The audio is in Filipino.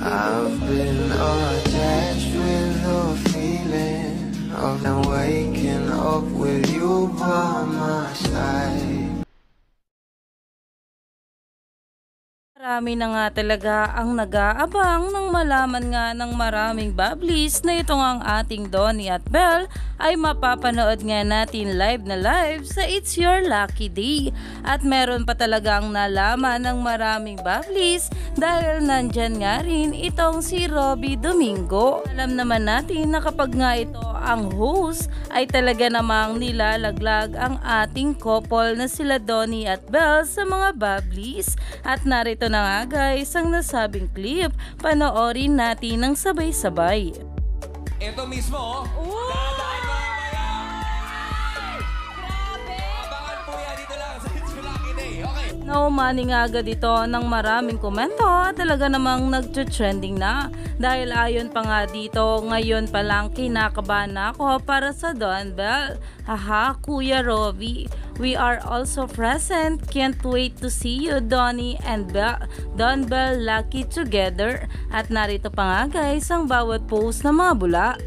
I've been attached with the feeling of now waking up with you by my side. Marami na nga talaga ang nag-aabang nang malaman nga ng maraming bablis na ito nga ang ating Donnie at Belle ay mapapanood nga natin live na live sa It's Your Lucky Day. At meron pa talagang nalaman ng maraming bablis dahil nandyan nga rin itong si Robby Domingo. Alam naman natin na kapag nga ito ang host ay talaga namang nilalaglag ang ating couple na sila Donnie at Belle sa mga bablis. At narito na nga guys ang nasabing clip, panoorin natin ng sabay-sabay. Ito mismo, dadaan mamaya! Grabe! Abangan po yan dito lang sa It's Your Lucky Day. Okay. Naumani nga agad ito ng maraming komento at talaga namang nag-trending na. Dahil ayon pa nga dito, ngayon pa lang kinakabahan na ako para sa Don Belle. Haha, Kuya Robby. We are also present. Can't wait to see you, Donnie and Don Belle lucky together. At narito pa nga guys ang bawat post ng mga bula.